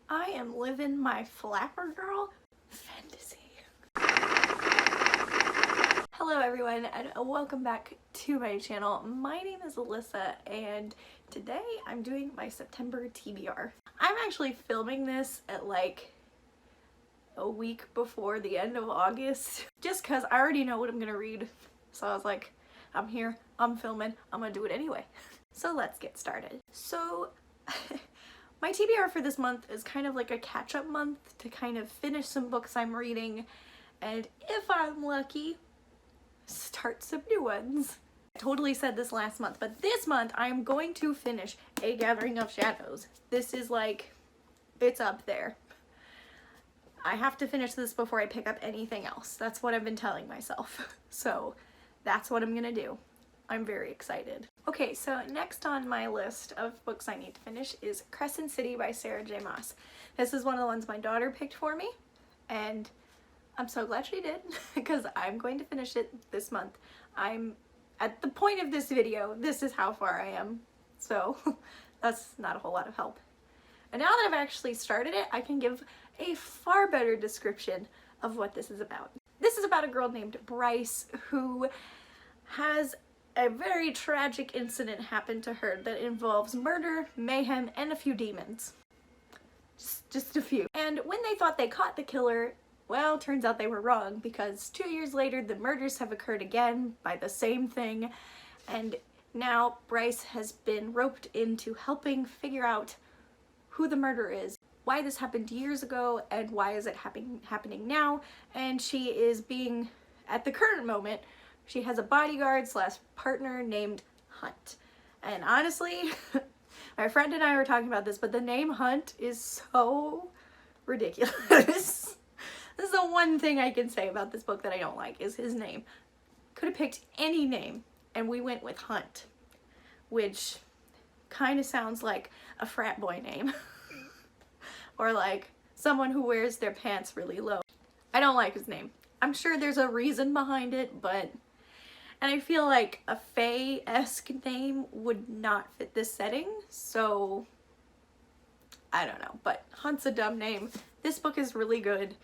I am living my flapper girl fantasy. Hello everyone and welcome back to my channel. My name is Alyssa and today I'm doing my September TBR. I'm actually filming this at like a week before the end of August just because I already know what I'm gonna read. So I was like, I'm here, I'm filming, I'm gonna do it anyway. So let's get started. So my TBR for this month is kind of like a catch-up month to kind of finish some books I'm reading and if I'm lucky, start some new ones. I totally said this last month, but this month I'm going to finish A Gathering of Shadows. This is like, it's up there. I have to finish this before I pick up anything else. That's what I've been telling myself. So that's what I'm gonna do. I'm very excited. Okay, so next on my list of books I need to finish is Crescent City by Sarah J. Maas. This is one of the ones my daughter picked for me, and I'm so glad she did because I'm going to finish it this month. I'm at the point of this video, this is how far I am, so that's not a whole lot of help. And now that I've actually started it, I can give a far better description of what this is about. This is about a girl named Bryce who has a very tragic incident happen to her that involves murder, mayhem, and a few demons. Just a few. And when they thought they caught the killer, well, turns out they were wrong because 2 years later the murders have occurred again by the same thing, and now Bryce has been roped into helping figure out who the murderer is, why this happened years ago, and why is it happening now. And she is being, at the current moment, she has a bodyguard slash partner named Hunt. And honestly, my friend and I were talking about this, but the name Hunt is so ridiculous. This is the one thing I can say about this book that I don't like, is his name. Could have picked any name, and we went with Hunt, which kind of sounds like a frat boy name. Or like someone who wears their pants really low. I don't like his name. I'm sure there's a reason behind it, but... And I feel like a Fae-esque name would not fit this setting, so... I don't know, but Hunt's a dumb name. This book is really good.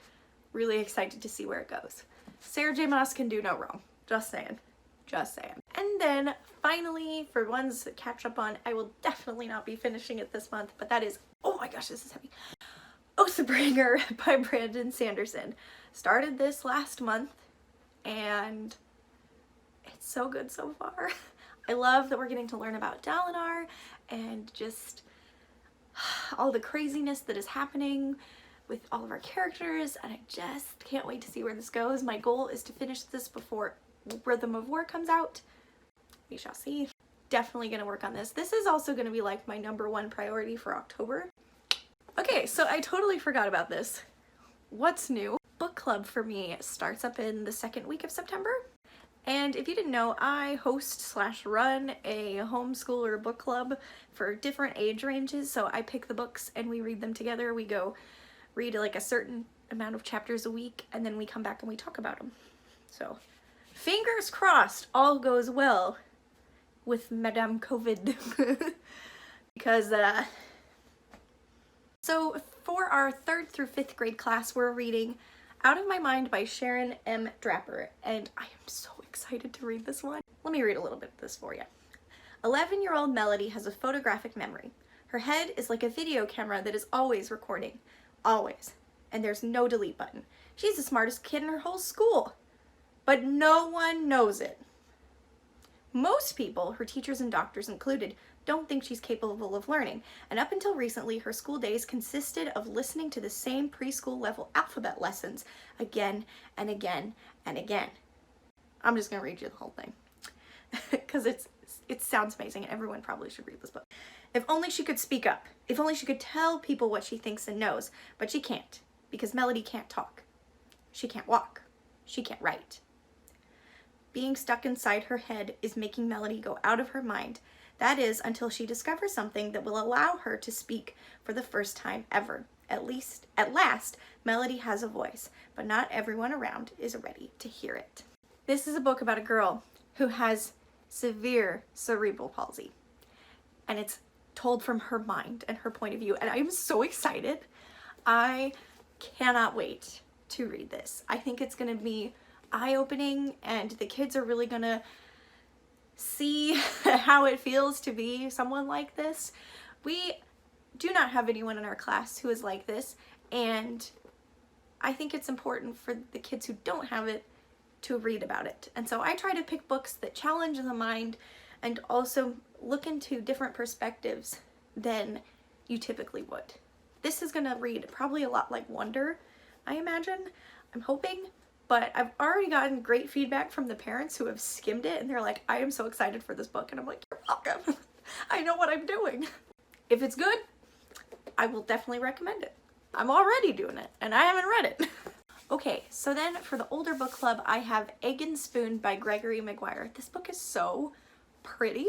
Really excited to see where it goes. Sarah J. Maas can do no wrong. Just saying. Just saying. And then, finally, for ones that catch up on, I will definitely not be finishing it this month, but that is... Oh my gosh, this is heavy. Oathbringer by Brandon Sanderson. Started this last month, and it's so good so far. I love that we're getting to learn about Dalinar and just all the craziness that is happening with all of our characters, and I just can't wait to see where this goes. My goal is to finish this before Rhythm of War comes out. We shall see. Definitely gonna work on this. This is also gonna be like my #1 priority for October. Okay, so I totally forgot about this. What's new? Book club for me starts up in the second week of September. And if you didn't know, I host slash run a homeschooler book club for different age ranges. So I pick the books and we read them together. We go read like a certain amount of chapters a week and then we come back and we talk about them. So fingers crossed all goes well with Madame COVID. Because so for our 3rd through 5th grade class, we're reading Out of My Mind by Sharon M. Drapper, and I am so excited to read this one. Let me read a little bit of this for you. 11-year-old Melody has a photographic memory. Her head is like a video camera that is always recording. Always. And there's no delete button. She's the smartest kid in her whole school. But no one knows it. Most people, her teachers and doctors included, don't think she's capable of learning, and up until recently her school days consisted of listening to the same preschool level alphabet lessons again and again and again. I'm just gonna read you the whole thing because it sounds amazing and everyone probably should read this book. If only she could speak up. If only she could tell people what she thinks and knows, but she can't because Melody can't talk. She can't walk. She can't write. Being stuck inside her head is making Melody go out of her mind. That is, until she discovers something that will allow her to speak for the first time ever. At last, Melody has a voice, but not everyone around is ready to hear it. This is a book about a girl who has severe cerebral palsy, and it's told from her mind and her point of view, and I'm so excited. I cannot wait to read this. I think it's gonna be eye-opening, and the kids are really gonna see how it feels to be someone like this. We do not have anyone in our class who is like this, and I think it's important for the kids who don't have it to read about it. And so I try to pick books that challenge the mind and also look into different perspectives than you typically would. This is gonna read probably a lot like Wonder, I imagine. I'm hoping. But I've already gotten great feedback from the parents who have skimmed it, and they're like, I am so excited for this book. And I'm like, you're welcome. I know what I'm doing. If it's good, I will definitely recommend it. I'm already doing it, and I haven't read it. Okay, so then for the older book club, I have Egg and Spoon by Gregory Maguire. This book is so pretty.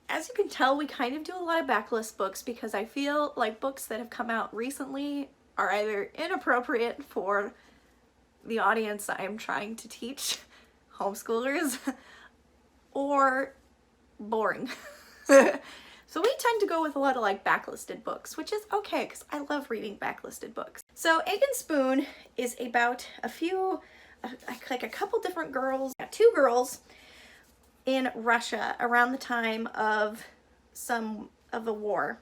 As you can tell, we kind of do a lot of backlist books because I feel like books that have come out recently are either inappropriate for the audience I am trying to teach, homeschoolers, or boring. So we tend to go with a lot of like backlisted books, which is okay because I love reading backlisted books. So Egg and Spoon is about like a couple different girls, two girls in Russia around the time of a war.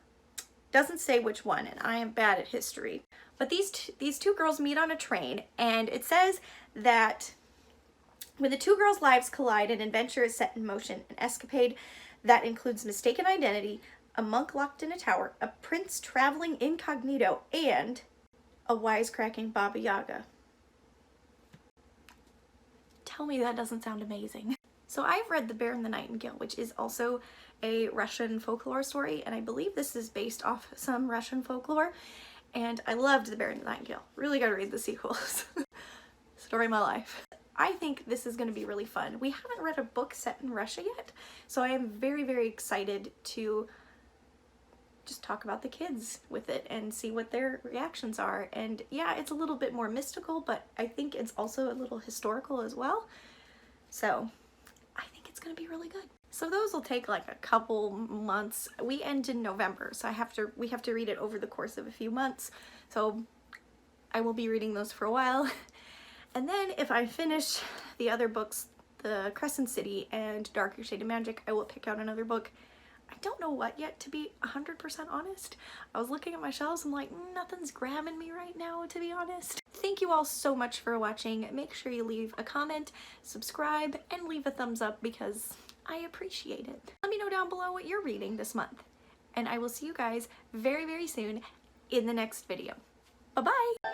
Doesn't say which one, and I am bad at history. But these two girls meet on a train, and it says that when the two girls' lives collide, an adventure is set in motion, an escapade that includes mistaken identity, a monk locked in a tower, a prince traveling incognito, and a wisecracking Baba Yaga. Tell me that doesn't sound amazing. So I've read The Bear and the Nightingale, which is also a Russian folklore story, and I believe this is based off some Russian folklore, and I loved The Bear and the Nightingale. Really gotta read the sequels. Story of my life. I think this is going to be really fun. We haven't read a book set in Russia yet, so I am very, very excited to just talk about the kids with it and see what their reactions are. And yeah, it's a little bit more mystical, but I think it's also a little historical as well. So I think it's going to be really good. So those will take like a couple months. We end in November, so we have to read it over the course of a few months. So I will be reading those for a while. And then if I finish the other books, the Crescent City and Darker Shade of Magic, I will pick out another book. I don't know what yet, to be 100% honest. I was looking at my shelves, I'm like, nothing's grabbing me right now, to be honest. Thank you all so much for watching. Make sure you leave a comment, subscribe, and leave a thumbs up because I appreciate it. Let me know down below what you're reading this month. And I will see you guys very, very soon in the next video. Bye-bye!